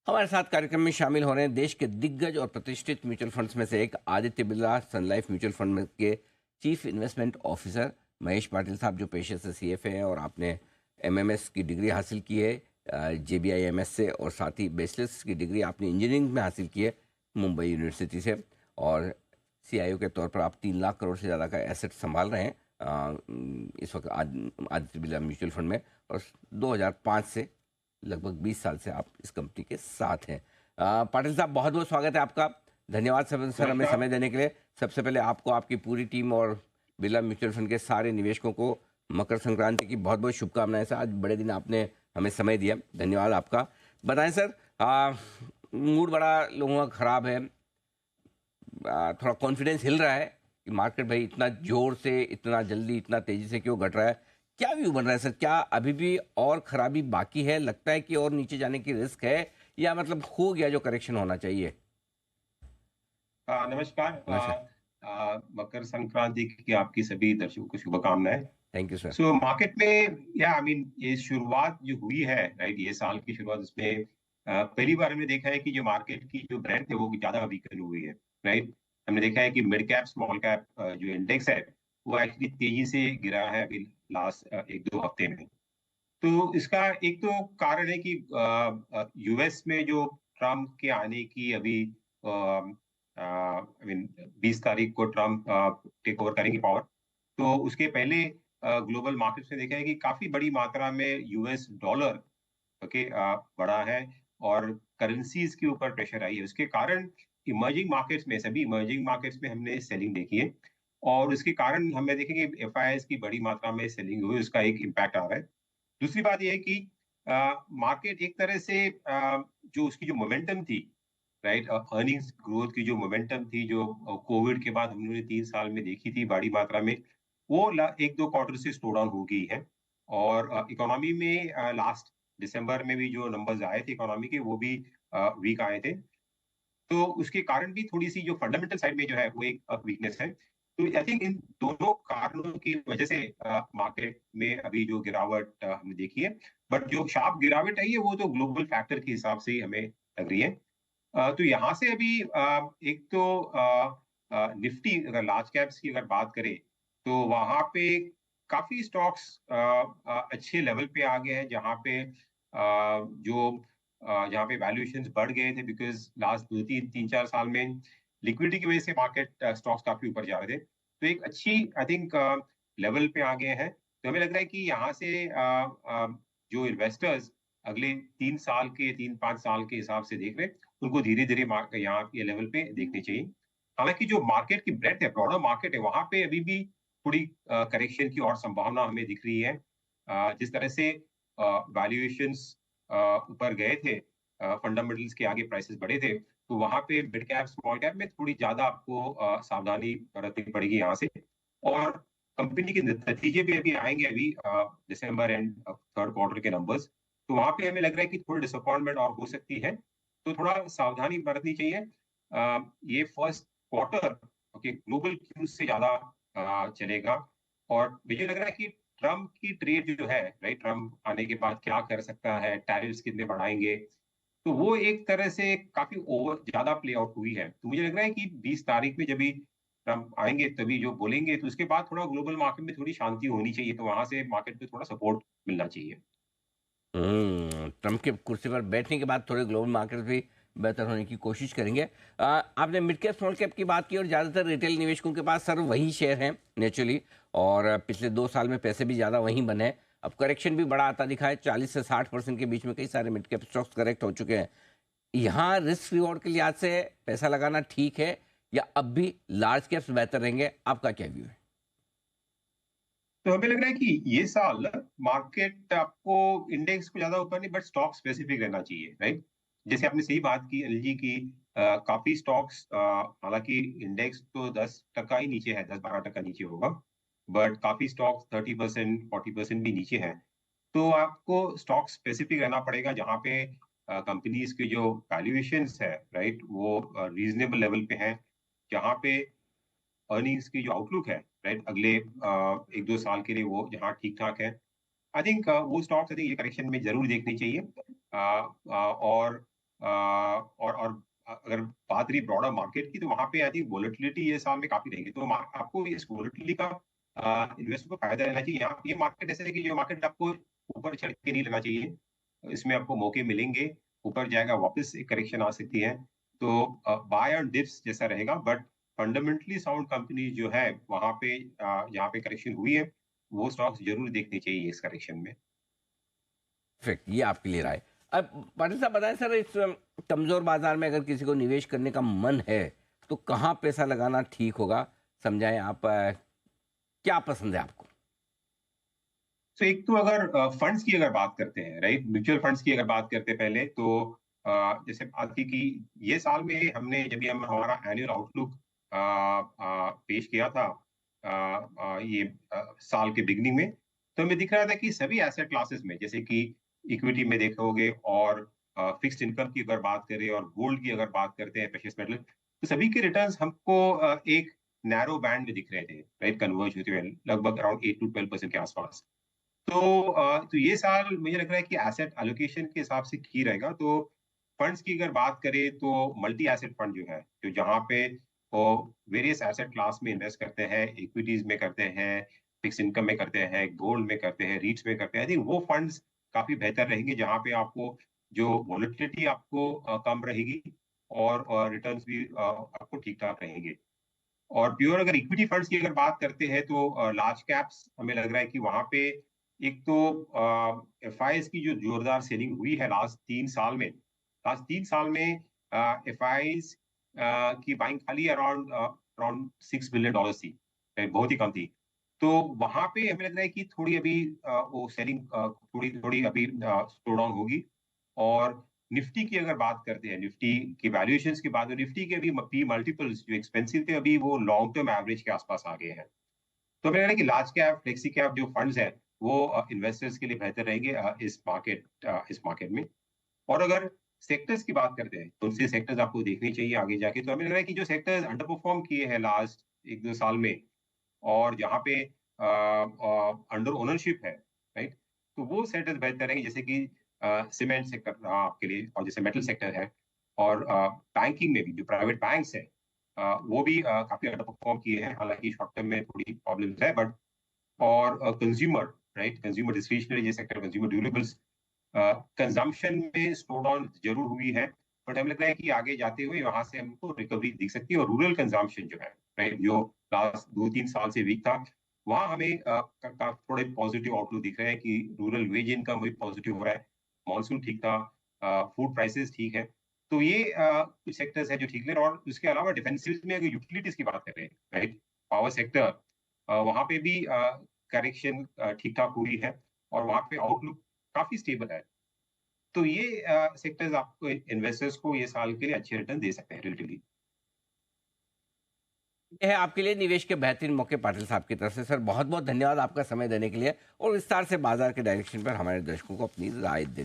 हमारे साथ कार्यक्रम में शामिल हो रहे हैं देश के दिग्गज और प्रतिष्ठित म्यूचुअल फंड्स में से एक आदित्य बिरला सन लाइफ म्यूचुअल फंड के chief investment officer Mahesh Patil साहब, जो पेशे से सीएफए हैं और आपने एमएमएस की डिग्री हासिल की है जेबीआईएमएस से, और साथ ही बैचलर्स की डिग्री आपने इंजीनियरिंग में हासिल की है मुंबई यूनिवर्सिटी से, और सीआईओ के तौर पर आप 3 लाख करोड़ से ज़्यादा का एसेट संभाल रहे हैं इस वक्त आदित्य बिरला म्यूचुअल फंड में, और 2005 से लगभग 20 साल से आप इस कंपनी के साथ हैं। पाटिल साहब, बहुत बहुत स्वागत है आपका। धन्यवाद सर हमें नमस्कार। समय देने के लिए। सबसे पहले आपको, आपकी पूरी टीम और बिरला म्यूचुअल फंड के सारे निवेशकों को मकर संक्रांति की बहुत बहुत शुभकामनाएं सर। आज बड़े दिन आपने हमें समय दिया, धन्यवाद आपका। बताएं सर, मूड बड़ा लोगों का खराब है, थोड़ा कॉन्फिडेंस हिल रहा है कि मार्केट भाई इतना जोर से, इतना जल्दी, इतना तेजी से क्यों घट रहा है? क्या व्यू बन रहा है सर? क्या अभी भी और खराबी बाकी है? लगता है कि और नीचे जाने की रिस्क है, या मतलब हो गया जो करेक्शन होना चाहिए? नमस्कार। नमस्कार। मकर संक्रांति की आपकी सभी दर्शकों को शुभकामनाएं। Thank you sir. So market में या आई मीन ये शुरुआत जो हुई है, राइट, ये साल की शुरुआत इसमें पहली बार हमने देखा है कि जो मार्केट की जो ब्रेडथ है वो ज्यादा वीकन हुई है, राइट। हमने देखा है कि मिड कैप स्मॉल कैप जो इंडेक्स है वो एक्चुअली तेजी से गिरा है अभी लास्ट 1-2 हफ्ते में। तो इसका एक तो कारण है कि यूएस में जो ट्रम्प के आने की अभी आई मीन 20 तारीख को ट्रम्प टेक ओवर करेंगे पावर। तो उसके पहले ग्लोबल मार्केट्स में देखा है कि काफी बड़ी मात्रा में यूएस डॉलर ओके बढ़ा है और करेंसीज के ऊपर प्रेशर आई है। उसके कारण इमर्जिंग मार्केट्स में, सभी इमर्जिंग मार्केट्स में हमने सेलिंग देखी है, और उसके कारण हमें देखेंगे एफआईआईज की बड़ी मात्रा में सेलिंग हुई, उसका एक इम्पैक्ट आ रहा है। दूसरी बात यह है कि मार्केट एक तरह से जो उसकी जो मोमेंटम थी, राइट, अर्निंग्स ग्रोथ की जो मोमेंटम थी, जो कोविड के बाद हमने 3 साल में देखी थी बड़ी मात्रा में, वो 1-2 क्वार्टर से स्लो डाउन हो गई है। और इकोनॉमी में लास्ट दिसंबर में भी जो नंबर्स आए थे इकोनॉमी के वो भी वीक आए थे। तो उसके कारण भी थोड़ी सी जो फंडामेंटल साइड में जो है वो एक वीकनेस है। तो आई थिंक इन दोनों कारणों की वजह से मार्केट में अभी जो गिरावट हमने देखी है, बट जो शार्प गिरावट आई है वो तो ग्लोबल फैक्टर के हिसाब से ही हमें लग रही है। तो यहाँ से अभी एक तो निफ्टी अगर लार्ज कैप्स की अगर बात करें तो वहां पे काफी स्टॉक्स अच्छे लेवल पे आ गए हैं, जहाँ पे जो जहाँ पे वैल्यूएशंस बढ़ गए थे बिकॉज लास्ट 2-3 3-4 साल में लिक्विडिटी की वजह से मार्केट स्टॉक्स काफी ऊपर जा रहे थे। तो एक अच्छी आई थिंक लेवल पे आ गए हैं। तो हमें लग रहा है कि यहाँ से जो इन्वेस्टर्स अगले 3 साल के 3-5 साल के हिसाब से देख रहे हैं, उनको धीरे धीरे यहाँ के लेवल पे देखने चाहिए। हालांकि जो मार्केट की ब्रेड है, ब्रॉडर मार्केट है, वहां पे अभी भी थोड़ी करेक्शन की और संभावना हमें दिख रही है। जिस तरह से वैल्यूएशंस ऊपर गए थे, फंडामेंटल्स के आगे प्राइसेस बढ़े थे, तो वहां पे मिड कैप स्मॉल कैप में थोड़ी ज्यादा आपको सावधानी बरतनी पड़ेगी यहाँ से। और कंपनी के नतीजे भी अभी आएंगे अभी दिसंबर एंड थर्ड क्वार्टर के नंबर्स। तो वहां पे हमें लग रहा है कि थोड़ी डिसअपॉइंटमेंट और हो सकती है, तो थोड़ा सावधानी बरतनी चाहिए। ये first quarter okay global cues से ज्यादा चलेगा। और मुझे लग रहा है कि ट्रम्प की ट्रेड जो है, राइट, ट्रम्प आने के बाद क्या कर सकता है, टैरिफ्स कितने बढ़ाएंगे, तो वो एक तरह से काफी ओवर ज्यादा प्ले आउट हुई है। तो मुझे लग रहा है कि 20 तारीख में जब भी ट्रम्प आएंगे तभी जो बोलेंगे, तो उसके बाद थोड़ा ग्लोबल मार्केट में थोड़ी शांति होनी चाहिए, तो वहां से मार्केट में थोड़ा सपोर्ट मिलना चाहिए। ट्रम्प के कुर्सी पर बैठने के बाद थोड़े ग्लोबल मार्केट भी बेहतर होने की कोशिश करेंगे। आपने मिड कैप स्मॉल कैप की बात की, और ज़्यादातर रिटेल निवेशकों के पास सर वही शेयर हैं नेचुरली, और पिछले 2 साल में पैसे भी ज़्यादा वहीं बने हैं। अब करेक्शन भी बड़ा आता दिखा है, 40 से 60% के बीच में कई सारे मिड कैप स्टॉक्स करेक्ट हो चुके हैं। यहाँ रिस्क रिवॉर्ड के लिहाज से पैसा लगाना ठीक है, या अब भी लार्ज कैप्स बेहतर रहेंगे? आपका क्या व्यू है? तो हमें लग रहा है कि ये साल मार्केट आपको इंडेक्स को ज्यादा ऊपर नहीं बट स्टॉक स्पेसिफिक रहना चाहिए, राइट। जैसे आपने सही बात की एलजी की, काफी स्टॉक्स, हालांकि इंडेक्स तो 10% ही नीचे है, 10-12% नीचे होगा, बट काफी स्टॉक्स 30% 40% भी नीचे है। तो आपको स्टॉक स्पेसिफिक रहना पड़ेगा, जहाँ पे कंपनीज के जो वैल्यूएशंस है, राइट, वो रीजनेबल लेवल पे है, जहाँ पे अर्निंग्स की जो आउटलुक है, राइट, अगले 1-2 साल के लिए वो जहाँ ठीक ठाक है। आई थिंक वो स्टॉक्स आई थिंक ये करेक्शन में जरूर देखनी चाहिए। और और अगर बात रही ब्रॉडर मार्केट की, तो वहां पे आई थिंक वोलेटिलिटी ये साल में काफी रहेगी, तो आपको इस वोलेटिलिटी का इन्वेस्टर को फायदा लेना चाहिए। यहाँ ये मार्केट ऐसा है कि जो मार्केट आपको ऊपर चढ़ के नहीं लेना चाहिए, इसमें आपको मौके मिलेंगे, ऊपर जाएगा वापस एक करेक्शन आ सकती है, तो बाय ऑन डिप्स जैसा रहेगा। बट फंडामेंटली साउंड कंपनी जो है वहां पे जहाँ पे करेक्शन हुई है, वो स्टॉक्स जरूर देखने चाहिए इस करेक्शन में। परफेक्ट, ये आपके लिए राय। अब पाटिल साहब बताएं सर, इस कमजोर बाजार में अगर किसी को निवेश करने का मन है तो कहाँ पैसा लगाना ठीक होगा, समझाएं आप। क्या पसंद है आपको? तो एक तो अगर फंड्स की अगर बात करते हैं, राइट, म्यूचुअल फंड्स की अगर बात करते हैं पहले, तो जैसे बात की कि ये साल में हमने जब भी हम हमारा एनुअल आउटलुक पेश किया था ये साल के बिगनिंग में, तो हमें दिख रहा था कि सभी एसेट क्लासेस में, जैसे कि इक्विटी में देखोगे और फिक्स्ड इनकम की अगर बात करें और गोल्ड की अगर बात करते हैं, प्रेशियस मेटल, तो सभी के रिटर्न्स हमको एक नैरो बैंड में दिख रहे थे, राइट, कन्वर्ज होते हुए लगभग अराउंड 8 to 12% के आसपास। तो ये साल मुझे लग रहा है कि एसेट एलोकेशन के हिसाब से की रहेगा। तो फंड्स की अगर बात करें, तो मल्टी एसेट फंड जो है, जो जहाँ पे वो वेरियस एसेट क्लास में इन्वेस्ट करते हैं, इक्विटीज में करते हैं, फिक्स इनकम में करते हैं, गोल्ड में करते हैं, रीट्स में करते हैं, आई थिंक वो फंड्स काफी बेहतर रहेंगे, जहाँ पे आपको जो वॉलेटिलिटी आपको कम रहेगी, और रिटर्न्स भी आपको ठीक ठाक रहेंगे। और प्योर अगर इक्विटी फंड्स की अगर बात करते हैं, तो लार्ज कैप्स हमें लग रहा है कि वहां पे एक तो एफआईएस की जो जोरदार सेलिंग हुई है लास्ट 3 साल में एफआईएस की बाइंग खाली अराउंड अराउंड $6 बिलियन थी, बहुत ही कम थी। तो वहां पे हमें लग रहा है कि थोड़ी अभी वो सेलिंग थोड़ी थोड़ी अभी स्लो डाउन होगी। और निफ्टी की अगर बात करते हैं, निफ्टी की वैल्यूएशंस की बात, निफ्टी के अभी पी मल्टीपल्स जो एक्सपेंसिव थे, अभी वो लॉन्ग टर्म एवरेज के आसपास आ गए हैं। तो हमें लग रहा है कि लार्ज कैप, फ्लेक्सी कैप जो फंड्स हैं, वो इन्वेस्टर्स के लिए बेहतर रहेंगे इस मार्केट में। और अगर सेक्टर्स की बात करते हैं, तो उनसे सेक्टर्स आपको देखने चाहिए आगे जाके। तो हमें लग रहा है कि जो सेक्टर्स अंडर परफॉर्म किए हैं लास्ट 1-2 साल में, और जहाँ पे अंडर ओनरशिप है, राइट, तो वो सेक्टर्स बेहतर रहेंगे, जैसे कि सीमेंट सेक्टर रहा आपके लिए, और जैसे मेटल सेक्टर है, और बैंकिंग में भी जो प्राइवेट बैंक्स है, वो भी काफी अंडर परफॉर्म किए हैं, हालांकि शॉर्ट टर्म में थोड़ी प्रॉब्लम्स है, बट और कंज्यूमर, राइट, कंज्यूमर डिस्क्रिशनरी ये सेक्टर, कंज्यूमर ड्यूरेबल्स, कंजम्पशन में स्लो डाउन जरूर हुई है, बट हमें लग रहा है कि आगे जाते हुए वहां से हमको रिकवरी दिख सकती है। और रूरल कंजम्पशन जो है, राइट, जो लास्ट 2-3 साल से वीक था, वहां हमें थोड़े पॉजिटिव आउटलुक दिख रहे हैं कि रूरल वेज इनकम भी पॉजिटिव हो रहा है, मॉनसून ठीक था, फूड प्राइसेस ठीक है। तो ये कुछ सेक्टर्स है जो ठीक ले रहे हैं। और उसके अलावा डिफेंसिव में अगर यूटिलिटीज की बात करें, राइट, पावर सेक्टर, वहां पे भी करेक्शन ठीक ठाक हुई है, और वहां पे आउटलुक काफी स्टेबल है। तो ये सेक्टर्स आपको, इन्वेस्टर्स को ये साल के लिए अच्छे रिटर्न दे सकते हैं रिलेटिवली। ये है आपके लिए निवेश के बेहतरीन मौके पाटिल साहब की तरफ से। सर बहुत बहुत धन्यवाद आपका समय देने के लिए और विस्तार से बाजार के डायरेक्शन पर हमारे दर्शकों को अपनी राय देने